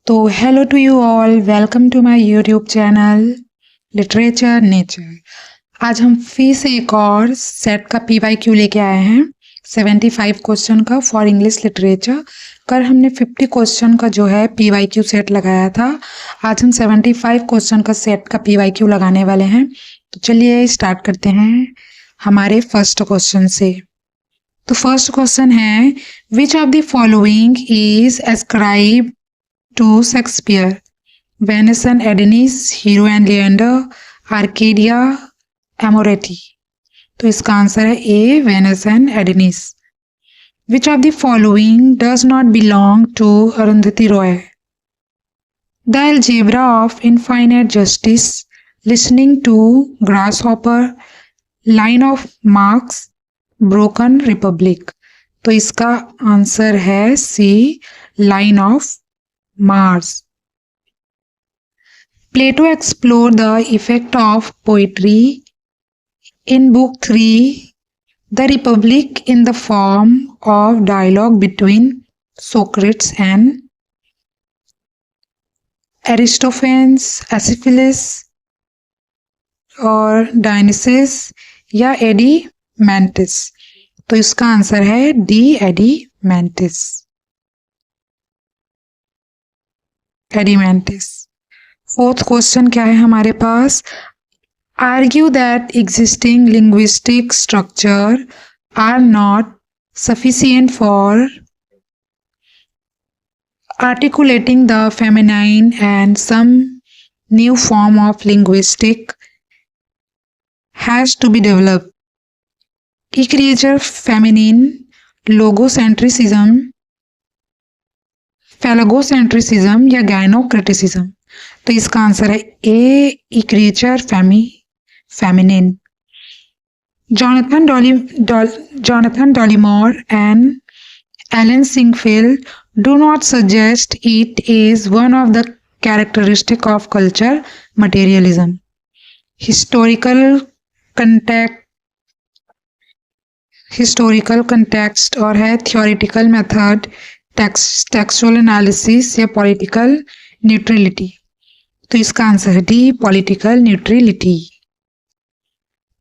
तो hello to you all, welcome to my YouTube channel literature nature. आज हम फिर से एक और सेट का PYQ लेके आए हैं 75 क्वेश्चन का फॉर इंग्लिश लिटरेचर। कल हमने 50 क्वेश्चन का जो है PYQ सेट लगाया था। आज हम 75 क्वेश्चन का सेट का PYQ लगाने वाले हैं। तो चलिए स्टार्ट करते हैं हमारे फर्स्ट क्वेश्चन से। तो फर्स्ट क्वेश्चन है, which of the following is ascribe to Shakespeare? Venus and Adonis, Hero and Leander, Arcadia, Amorati. तो इसका आंसर है A, Venus and Adonis. Which of the following does not belong to Arundhati Roy? The Algebra of Infinite Justice, Listening to Grasshopper, Line of Marks, Broken Republic. तो इसका answer है C, Line of Mars. Plato explored the effect of poetry in Book 3, The Republic, in the form of dialogue between Socrates and Aristophanes, Aeschylus और Dionysius या एडीमेंटिस। तो इसका answer है D, एडीमेंटिस। Fourth question क्या है हमारे पास? Argue that existing linguistic structure are not sufficient for articulating the feminine and some new form of linguistic has to be developed. Creature feminine logocentrism, फेलोगोसेंट्रिसिज्म या गाइनोक्रिटिसिज्म। तो इसका आंसर है ए, इक्रिएचर feminine. Jonathan Dollimore and Alan Singfield do not suggest it is one of the characteristic of culture materialism. Historical context और है theoretical method, textual analysis या political neutrality. तो इसका answer है D, political neutrality.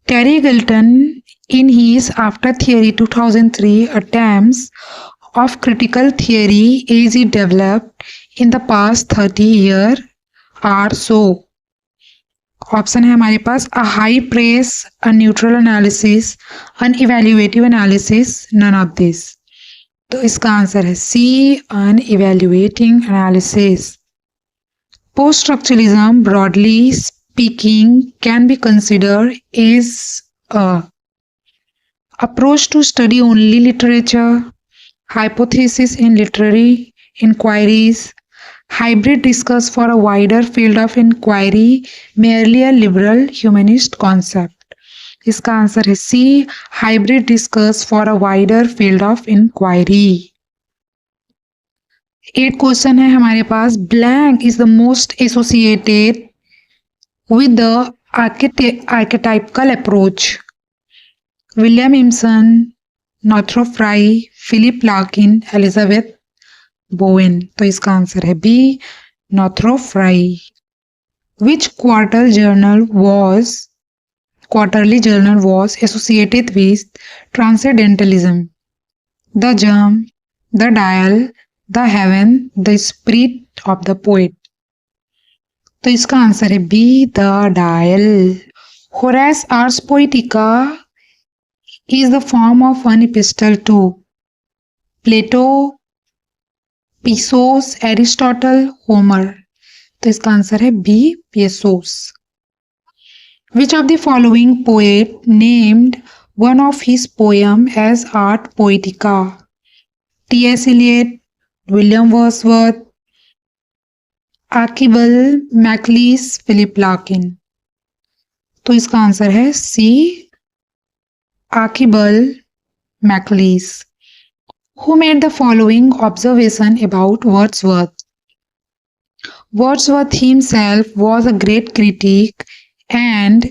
Terry Eagleton in his After Theory 2003 attempts of critical theory as it developed in the past 30 year or so. Option है हमारे पास a high press, a neutral analysis, an evaluative analysis, none of this. तो इसका answer है C, an evaluating analysis. Post structuralism broadly speaking can be considered as a approach to study only literature, hypothesis in literary inquiries, hybrid discuss for a wider field of inquiry, merely a liberal humanist concept. इसका answer है C, hybrid discuss for a wider field of inquiry. 8 question है हमारे पास। Blank is the most associated with the archetypal approach. William Empson, Northrop Frye, Philip Larkin, Elizabeth Bowen. तो इसका answer है B, Northrop Frye. Which quarterly journal was associated with transcendentalism? The Germ, the Dial, the Heaven, the Spirit of the Poet। तो इसका answer है B, the Dial. Horace Ars Poetica is the form of an epistle to Plato, Pesos, Aristotle, Homer। तो इसका answer है B, pathos. Which of the following poet named one of his poem as Art Poetica? T.S. Eliot, William Wordsworth, Archibald MacLeish, Philip Larkin। तो इसका answer है सी, Archibald MacLeish। Who made the following observation about Wordsworth? Wordsworth himself was a great critic, and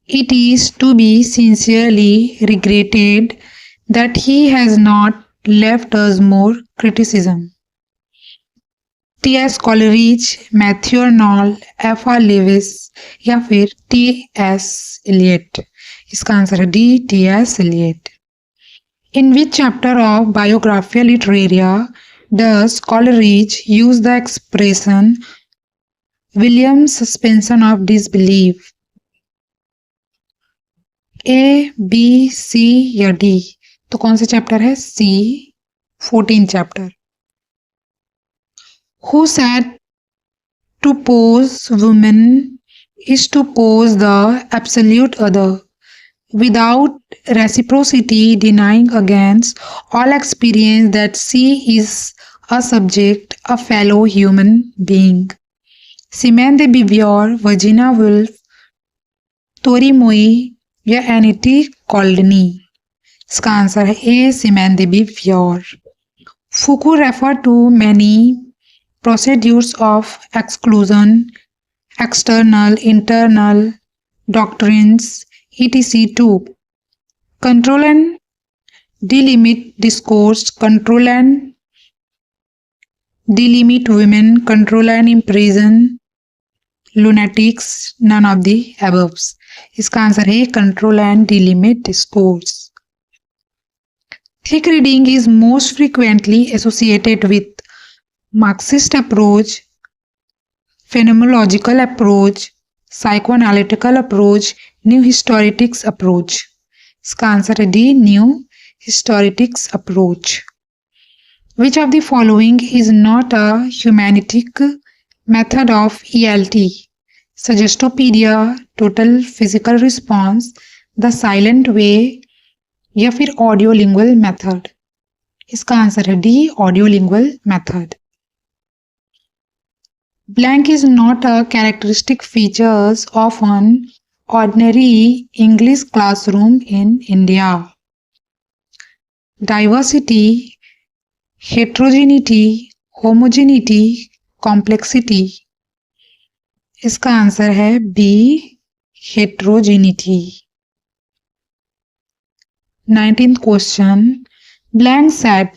it is to be sincerely regretted that he has not left us more criticism. T S. Coleridge, Matthew Arnold, F R. Leavis या फिर T S. Eliot. इसका answer है D, T S. Eliot. In which chapter of Biographia Literaria does Coleridge use the expression willing suspension of disbelief? A, B, C या D? तो कौन सा chapter है? C, 14 chapter. Who said to pose woman is to pose the absolute other without reciprocity, denying against all experience that she is a subject, a fellow human being? Simone de Beauvoir, Virginia Woolf, Tori Moi या annuity कॉल्डनी? इसका answer है ए, semen they beauvoir. Foucault referred to many procedures of exclusion, external, internal, doctrines, etc. to control and delimit discourse, control and delimit women, control and imprison lunatics, none of the above. इसका answer है control and delimit discourse. Thick reading is most frequently associated with Marxist approach, phenomenological approach, psychoanalytical approach, new historics approach. इसका answer है D, new historics approach. Which of the following is not a humanistic method of ELT? Suggestopedia, total physical response, the silent way या फिर audiolingual method? इसका answer है D, audiolingual method. Blank is not a characteristic features of an ordinary English classroom in India. Diversity, heterogeneity, homogeneity, complexity. इसका answer है B, heterogeneity. 19th question. Blank said,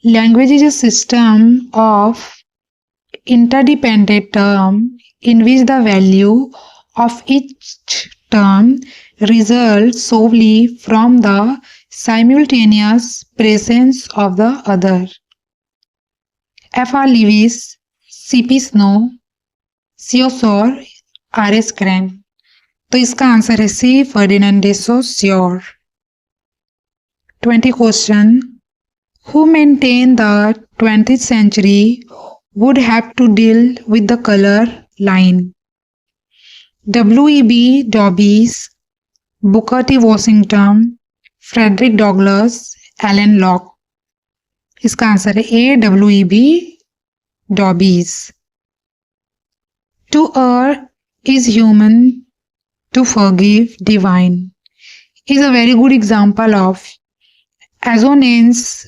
language is a system of interdependent terms in which the value of each term results solely from the simultaneous presence of the other. F.R. Lewis, C.P. Snow, Saussure, R.S. Crane. तो इसका answer है सी, Ferdinand day सोस्योर. 20 question. Who maintained the 20th century would have to deal with the color line? W.E.B. Davies, Booker T. Washington, Frederick Douglass, Alan Locke. इसका answer है ए, W.E.B. Davies. To err is human, to forgive divine is a very good example of assonance,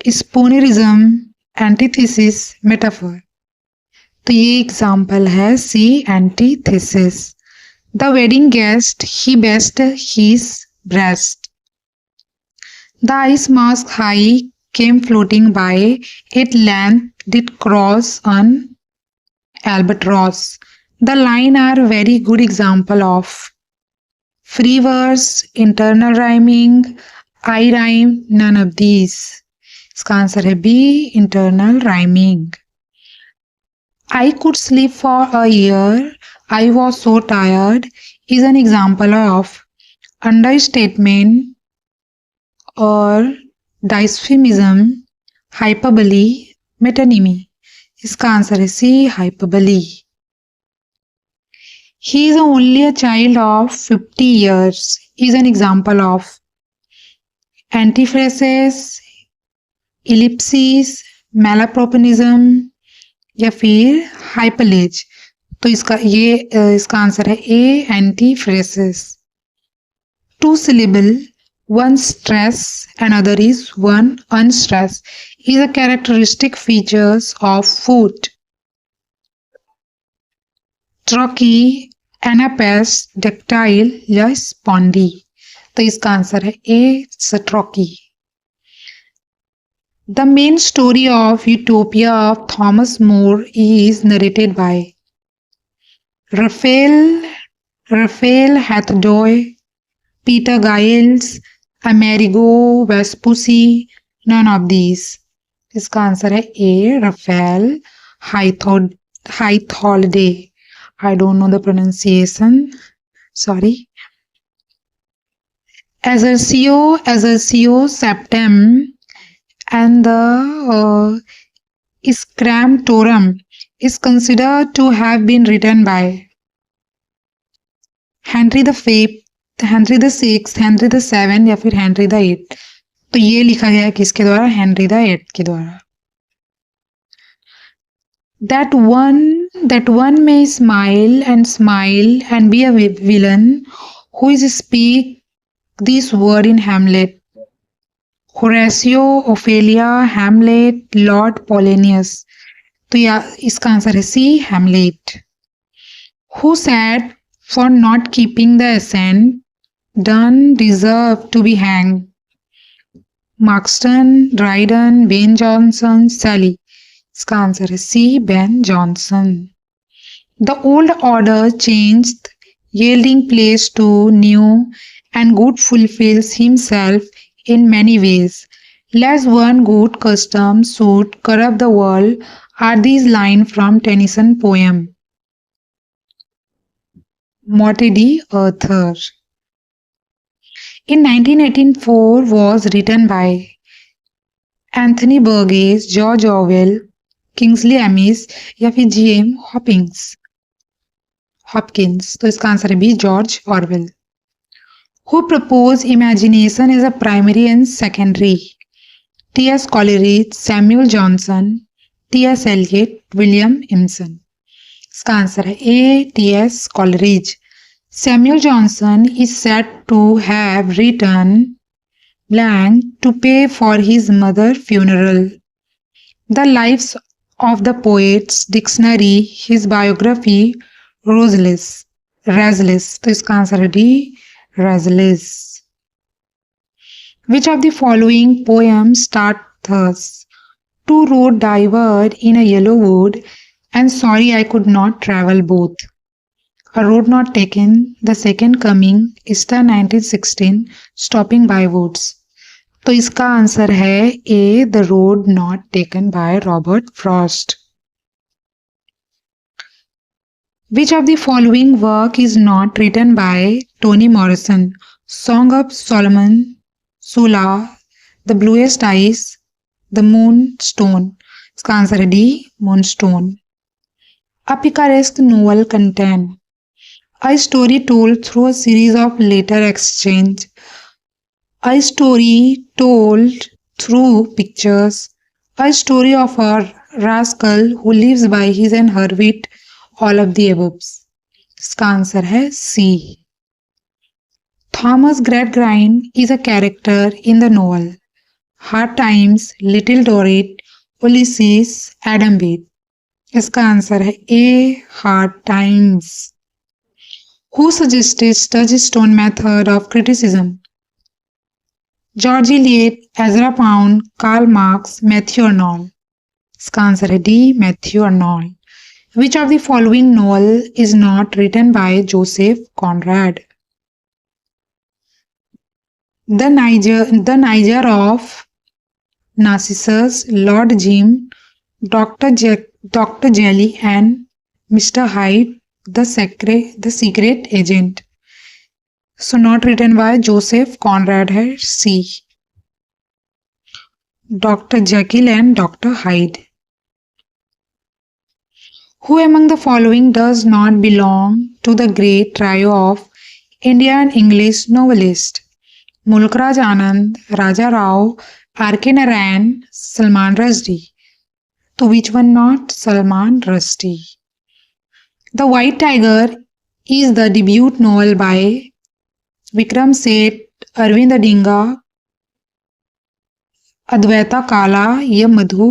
spoonerism, antithesis, metaphor. तो ये example है C, antithesis. The wedding guest he beat his breast. The ice mask high came floating by, at length did cross an albatross. The line are very good example of free verse, internal rhyming, I rhyme, none of these. इसका answer है B, internal rhyming. I could sleep for a year, I was so tired is an example of understatement or dysphemism, hyperbole, metonymy. इसका answer है सी, hyperbole. He is only a child of 50 years is an example of antiphrasis, ellipsis, malapropism या फिर hyperlage. तो इसका answer है ए, antiphrasis. Two syllable, one stress, another is one unstressed is a characteristic features of foot. Trochy, anapes, dactyl या spondy. तो इसका answer है ए, trochee. The main story of Utopia of Thomas More is narrated by Raphael Hathaway, Peter Giles, Amerigo Vespucci, none of these. इसका answer है ए Rafale हाइथोल्डे. I don't know the pronunciation. Sorry. Exercitio Septem and the Scramtorum is considered to have been written by Henry the Fifth, Henry the Sixth, Henry the Seventh या फिर Henry the Eighth. तो ये लिखा गया है किसके द्वारा? Henry the Eighth के द्वारा. That one may smile and be a villain who is speak this word in Hamlet. Horatio, Ophelia, Hamlet, Lord Polonius. तो इसका आंसर है सी Hamlet. Who said for not keeping the assent done deserve to be hanged? Marston, Dryden, Ben Jonson, Sally. इसका answer है सी Ben Jonson. The old order changed, yielding place to new, and good fulfills himself in many ways. Lest one good custom should corrupt the world are these lines from Tennyson poem. Morte d'Arthur. In 1984 was written by Anthony Burgess, George Orwell, Kingsley Amis या फिर G.M. Hopkins. तो इसका answer है B George Orwell. Who proposed imagination as a primary and secondary? T.S. Coleridge, Samuel Johnson, T.S. Eliot, William Emerson. इसका answer है ए T.S. Coleridge. Samuel Johnson is said to have written blank to pay for his mother's funeral. The Lives of the Poets Dictionary, his biography, Razlis. तो इसका answer है D Razlis. Which of the following poems start thus? Two road diverged in a yellow wood, and sorry I could not travel both. A road not taken, the second coming, Easter 1916, stopping by woods. तो इसका answer है A the road not taken by Robert Frost. Which of the following work is not written by Toni Morrison? Song of Solomon, Sula, The Bluest Eyes, The Moonstone. इसका answer है D Moonstone. A picaresque novel contains a story told through a series of letter exchange, a story told through pictures, a story of a rascal who lives by his and her wit, all of the above. इसका answer है सी. Thomas Gradgrind is a character in the novel Hard Times, Little Dorrit, Ulysses, Adam Bede. इसका answer है ए Hard Times. Who suggested Touchstone method of criticism? George Eliot, Ezra Pound, Karl Marx, Matthew Arnold. इसका answer है D Matthew Arnold. Which of the following novel is not written by Joseph Conrad? The Niger of Narcissus, Lord Jim, Dr. Jelly, and Mr. Hyde, the secret agent. So not written by Joseph Conrad है C. Dr. Jekyll and Dr. Hyde. Who among the following does not belong to the great trio of Indian English novelists? Mulk Raj Anand, Raja Rao, R.K. Narayan, Salman Rushdie. To which one not? Salman Rushdie. The White Tiger is the debut novel by Vikram Seth, Arvind Adinga, Adwaita Kala या मधु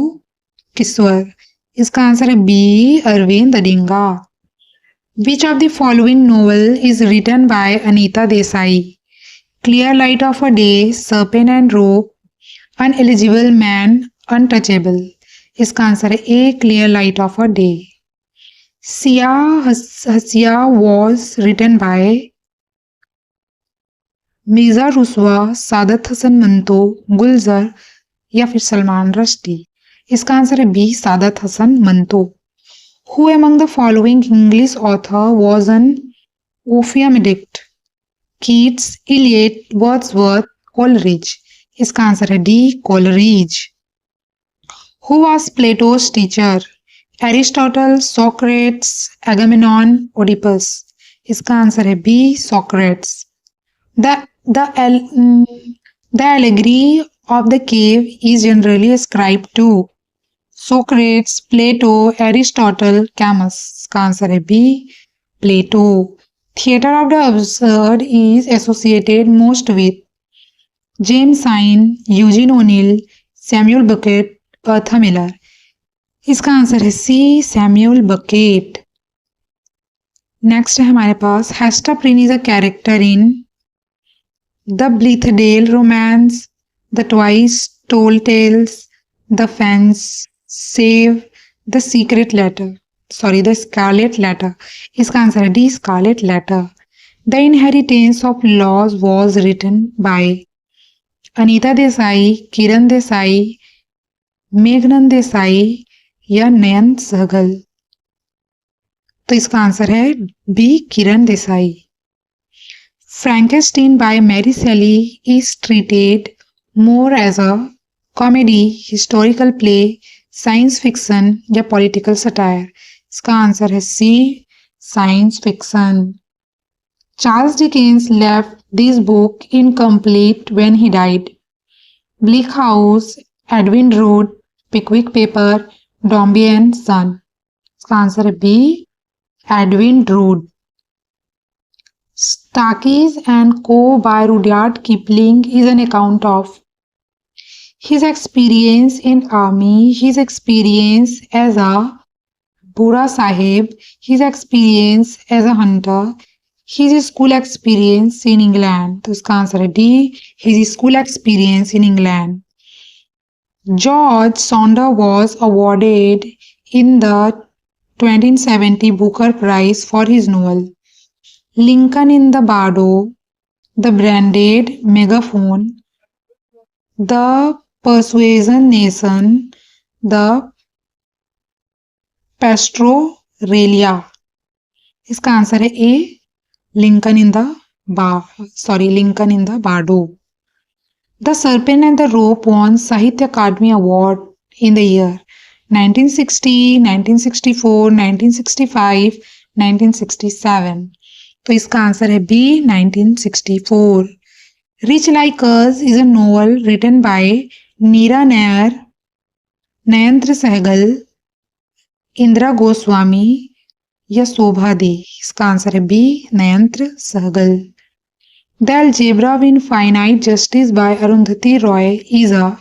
किस्वर. इसका answer है B Aravind Adiga. Which of the following novel is written by Anita Desai? Clear Light of a Day, Serpent and Rope, Uneligible Man, untouchable. इसका answer है A clear light of a day. Siyah Hashiye was written by Mirza Ruswa, Saadat Hasan Manto, Gulzar या फिर सलमान रश्दी। इसका answer है B Saadat Hasan Manto. Who among the following English author was an opium addict? Keats, Eliot, Wordsworth, Coleridge. इसका answer है D Coleridge. Who was Plato's teacher? Aristotle, Socrates, Agamemnon, Oedipus. इसका answer है B Socrates. The allegory of the cave is generally ascribed to Socrates, Plato, Aristotle, Camus. इसका answer है B Plato. Theatre of the absurd is associated most with James Sine, Eugene O'Neill, Samuel Beckett, Arthur Miller. इसका answer है C Samuel Beckett. Next है हमारे पास Hester Prynne is a character in the Blithedale Romance, the Twice Told Tales, the fence, save, the secret letter, sorry the scarlet letter. इसका answer है D scarlet letter. The inheritance of loss was written by Anita Desai, Kiran Desai, Meghnad Desai या नयन सहगल. तो इसका answer है B Kiran Desai. Frankenstein by Mary Shelley is treated more as a comedy, historical play, science fiction या political satire. इसका answer है C science fiction. Charles Dickens left this book incomplete when he died. Bleak House, Edwin Drood, Pickwick paper, Dombey and Son. इसका answer है B Edwin Drood. Starkey's and Co. by Rudyard Kipling is an account of his experience in army, his experience as a Bura Sahib, his experience as a hunter, his school experience in England. तो इसका answer है D his school experience in England. George Sonder was awarded in the 1970 Booker Prize for his novel Lincoln in the Bardo, The Branded Megaphone, The Persuasion Nation, The Pastorella. इसका answer है A Lincoln in the Bardo. The Serpent and the Rope won Sahitya Akademi Award in the year 1960, 1964, 1965, 1967. तो इसका answer है B 1964. Rich like us is a novel written by Neera Nair, Nayantara Sahgal, Indira Goswami या शोभा दे. इसका answer है B Nayantara Sahgal. The algebra of infinite justice by Arundhati Roy is a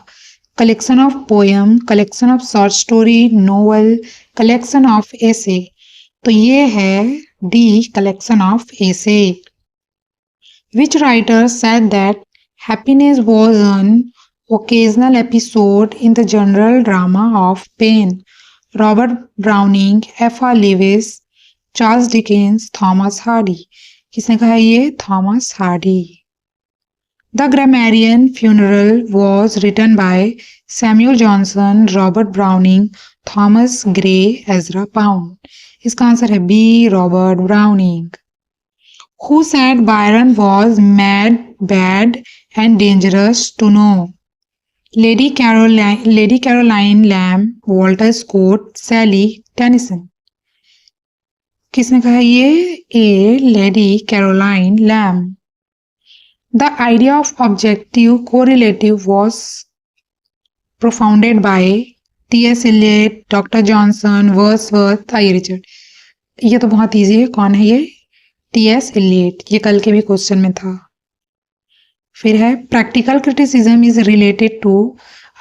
collection of poem, collection of short story, novel, collection of essay. तो ये है D collection of essay. Which writer said that happiness was an occasional episode in the general drama of pain? Robert Browning, F.R. Lewis, Charles Dickens, Thomas Hardy. किसने कहा ये? Thomas Hardy. The Grammarian Funeral was written by Samuel Johnson, Robert Browning, Thomas Gray, Ezra Pound. इसका answer है B Robert Browning. Who said Byron was mad, bad and dangerous to know? Lady Caroline Lamb, Walter Scott, Sally Tennyson. किसने कहा ये? ए lady Caroline lamb. The idea of objective correlative was propounded by T.S. Eliot, Dr. Johnson, Wordsworth, I. Richard. ये तो बहुत easy है. कौन है ये? T.S. Eliot. ये कल के भी क्वेश्चन में था. फिर है practical criticism is related to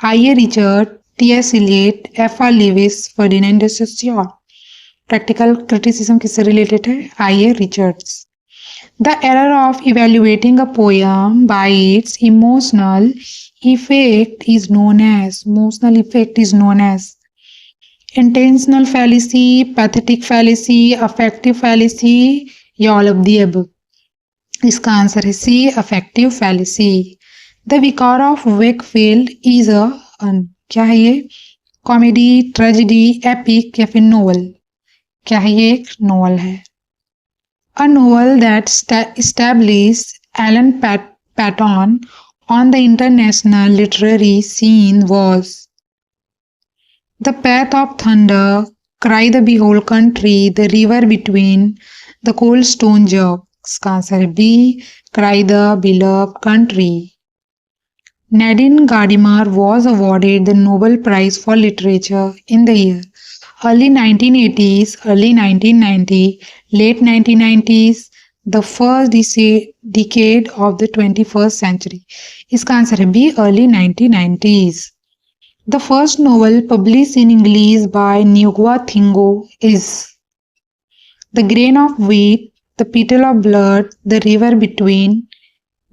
I. A. Richard, T.S. Eliot, F.R. Lewis, Ferdinand de Saussure. Practical criticism किससे रिलेटेड है? I. A. Richards. The error of evaluating a poem by its emotional effect is known as intentional fallacy, pathetic fallacy, affective fallacy या all of the above? इसका answer है सी, affective fallacy. The Vicar of Wakefield is a क्या है ये? Comedy, tragedy, epic या फिर novel? क्या है ये? एक नोवेल है. A novel that established Alan Paton on the international literary scene was The Path of Thunder, Cry the Behold Country, The River Between, The Cold Stone Jug. इसका answer है B, Cry the Beloved Country. Nadine Gardiner was awarded the Nobel Prize for Literature in the year early 1980s, early 1990, late 1990s, the first decade of the 21st century. इसका answer है B, early 1990s. The first novel published in English by Nguyen Thanh Ngo is The Grain of Wheat, The Petal of Blood, The River Between,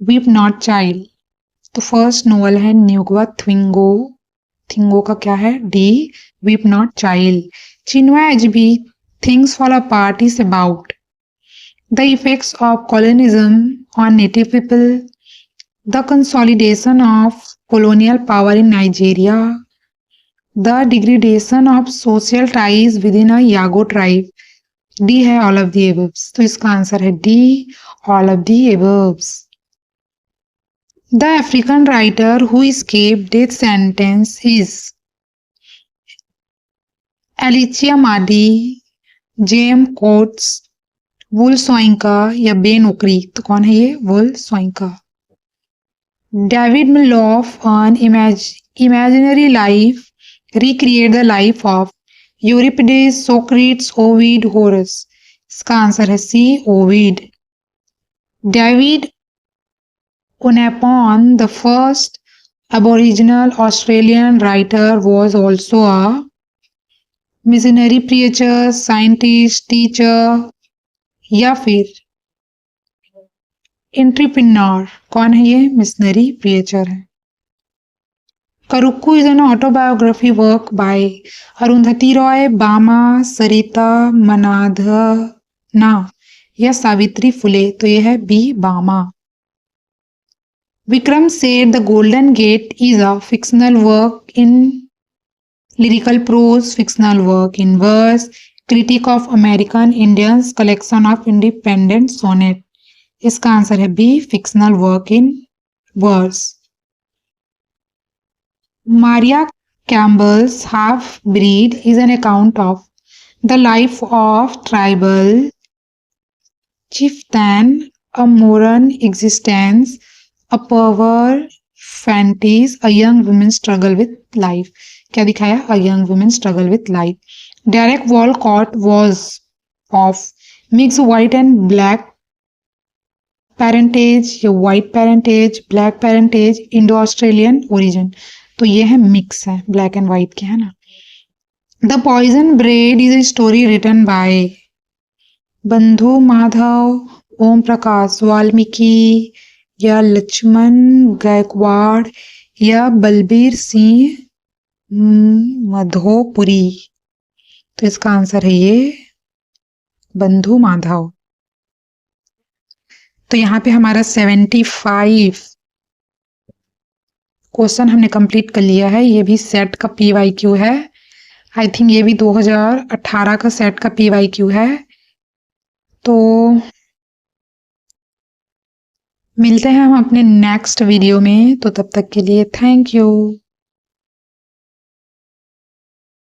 Weep Not Child. तो first novel है Ngugi wa Thiong'o का क्या है? D, weep not child. Chinua Achebe, things fall apart is about the effects of colonialism on native people, the consolidation of colonial power in Nigeria, the degradation of social ties within a Yago tribe. D है all of the above. तो इसका answer है D, all of the above. The African writer who escaped death sentence is Alicia Madi, J.M. Coates, Wole Soyinka या Ben Okri? तो कौन है ये? Wole Soyinka. David Malouf on imaginary life recreate the life of Euripides, Socrates, Ovid, Horace. इसका answer है C, Ovid. David Unaipon, the first Aboriginal Australian writer, was also a missionary preacher, scientist, teacher या फिर entrepreneur? कौन है ये? Missionary preacher है. Karukku is an autobiography work by Arundhati Roy, Bama, Sarita Manadhana या सावित्री फुले? तो ये है बी, बामा. Vikram said The Golden Gate is a fictional work in lyrical prose, fictional work in verse, critique of American Indians, collection of independent sonnet. इसका answer है B, fictional work in verse. Maria Campbell's Half-Breed is an account of the life of tribal chieftain, a modern existence, a power fantasy, a young woman struggle with life. क्या दिखाया? A young woman struggle with life. Derek Walcott was of mixed white and black parentage या white parentage, black parentage, Indo-Australian origin. तो ये है mix है, black and white के, है ना. The Poison Bread is a story written by बंधु माधव, ओम प्रकाश वाल्मीकि या लक्ष्मण गायकवाड़ या बलबीर सिंह मधोपुरी? तो इसका आंसर है ये, बंधु माधव. तो यहाँ पे हमारा 75 क्वेश्चन हमने कंप्लीट कर लिया है. ये भी सेट का PYQ है. आई थिंक ये भी 2018 का सेट का PYQ है. तो मिलते हैं हम अपने नेक्स्ट वीडियो में. तो तब तक के लिए थैंक यू.